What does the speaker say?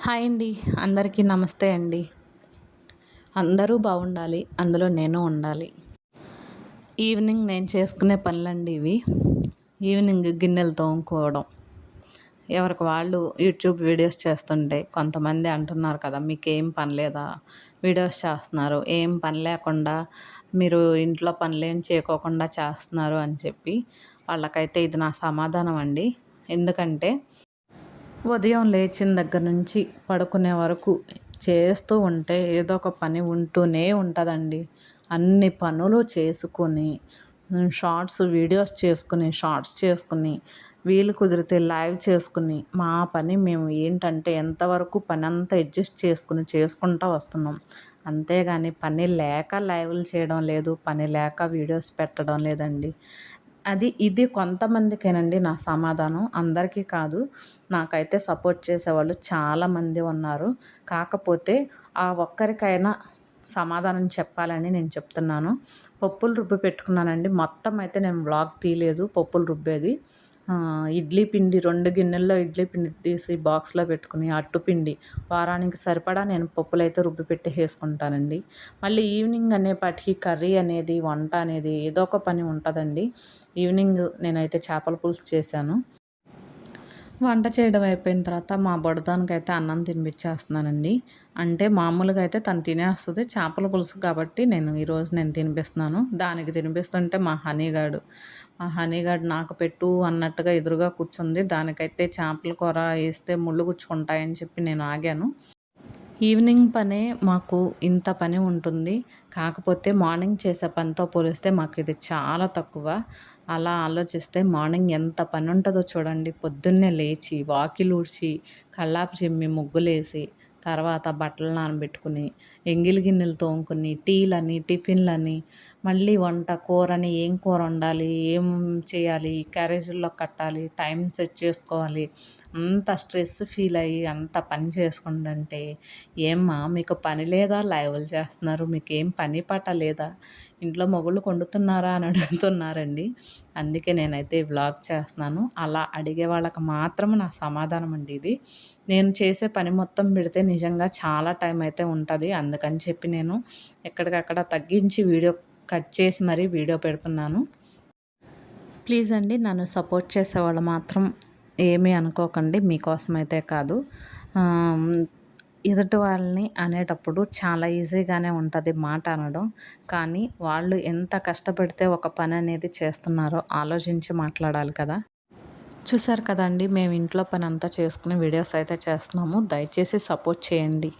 Hi అండి. అందరికీ నమస్తే అండి. అందరూ బాగుండాలి, అందులో నేను ఉండాలి. ఈవినింగ్ నేను చేసుకునే పనులండి ఇవి. ఈవినింగ్ గిన్నెలు తోముకోవడం. ఎవరికి వాళ్ళు యూట్యూబ్ వీడియోస్ చేస్తుంటే కొంతమంది అంటున్నారు కదా, మీకేం పని లేదా, వీడియోస్ చేస్తున్నారు, ఏం పని లేకుండా మీరు ఇంట్లో పనులేం చేయకోకుండా చేస్తున్నారు అని చెప్పి వాళ్ళకైతే ఇది నా సమాధానం అండి. ఎందుకంటే ఉదయం లేచిన దగ్గర నుంచి పడుకునే వరకు చేస్తూ ఉంటే ఏదో ఒక పని ఉంటూనే ఉంటుందండి. అన్ని పనులు చేసుకొని షార్ట్స్ చేసుకుని వీలు కుదిరితే లైవ్ చేసుకుని మా పని మేము ఏంటంటే ఎంతవరకు పని అంతా అడ్జస్ట్ చేసుకుంటూ వస్తున్నాం. అంతేగాని పని లేక లైవ్లు చేయడం లేదు, పని లేక వీడియోస్ పెట్టడం లేదండి. ఇది కొంతమందికేనండి నా సమాధానం, అందరికీ కాదు. నాకైతే సపోర్ట్ చేసేవాళ్ళు చాలామంది ఉన్నారు. కాకపోతే ఆ ఒక్కరికైనా సమాధానం చెప్పాలని నేను చెప్తున్నాను. పప్పులు రుబ్బి పెట్టుకున్నానండి. మొత్తం అయితే నేను వ్లాగ్ తీయలేదు పప్పులు రుబ్బేది. ఇడ్లీ పిండి 2 గిన్నెల్లో ఇడ్లీ పిండి తీసి బాక్స్లో పెట్టుకుని, అట్టుపిండి వారానికి సరిపడా నేను పప్పులైతే రుబ్బి పెట్టేసుకుంటానండి. మళ్ళీ ఈవినింగ్ అనేపాటికి కర్రీ అనేది, వంట అనేది ఏదో ఒక పని ఉంటుందండి. ఈవినింగ్ నేనైతే చేపల పులుసు చేశాను. వంట చేయడం అయిపోయిన తర్వాత మా బుడదానికైతే అన్నం తినిపించేస్తున్నానండి. అంటే మామూలుగా అయితే తను తినేస్తుంది. చేపల పులుసు కాబట్టి ఈరోజు నేను తినిపిస్తున్నాను. దానికి తినిపిస్తుంటే మా హనీగాడు నాకు పెట్టు అన్నట్టుగా ఎదురుగా కూర్చుంది. దానికైతే చేపల కూర వేస్తే ముళ్ళు గుచ్చుకుంటాయని చెప్పి నేను ఆగాను. ఈవినింగ్ పనే మాకు ఇంత పని ఉంటుంది. కాకపోతే మార్నింగ్ చేసే పనితో పోలిస్తే మాకు ఇది చాలా తక్కువ. అలా ఆలోచిస్తే మార్నింగ్ ఎంత పని ఉంటుందో చూడండి. పొద్దున్నే లేచి వాకిలి ఊడ్చి, కల్లాపు చిమ్మి, ముగ్గులేసి, తర్వాత బట్టలు నానబెట్టుకుని, ఎంగిలి గిన్నెలు తోముకుని, టీలని, టిఫిన్లని, మళ్ళీ వంట, కూరని ఏం కూర వండాలి, ఏం చేయాలి, క్యారేజీల్లో కట్టాలి, టైం సెట్ చేసుకోవాలి. అంత స్ట్రెస్ ఫీల్ అయ్యి అంత పని చేసుకుంటుంటే, ఏమ్మా మీకు పని లేదా, లైవ్లు చేస్తున్నారు, మీకేం పని పాట లేదా, ఇంట్లో మొగుళ్ళు వండుతున్నారా అని అడుగుతున్నారండి. అందుకే నేనైతే వ్లాగ్ చేస్తున్నాను. అలా అడిగే వాళ్ళకి మాత్రం నా సమాధానం అండి ఇది. నేను చేసే పని మొత్తం పెడితే నిజంగా చాలా టైం అయితే ఉంటుంది. అందుకని చెప్పి నేను ఎక్కడికక్కడ తగ్గించి వీడియో కట్ చేసి మరీ వీడియో పెడుతున్నాను. ప్లీజ్ అండి, నన్ను సపోర్ట్ చేసేవాళ్ళు మాత్రం ఏమీ అనుకోకండి. మీకోసమైతే కాదు. ఎదుటి వాళ్ళని అనేటప్పుడు చాలా ఈజీగానే ఉంటుంది మాట అనడం. కానీ వాళ్ళు ఎంత కష్టపడితే ఒక పని అనేది చేస్తున్నారో ఆలోచించి మాట్లాడాలి కదా. చూసారు కదండి, మేము ఇంట్లో పని అంతా చేసుకుని వీడియోస్ అయితే చేస్తున్నాము. దయచేసి సపోర్ట్ చేయండి.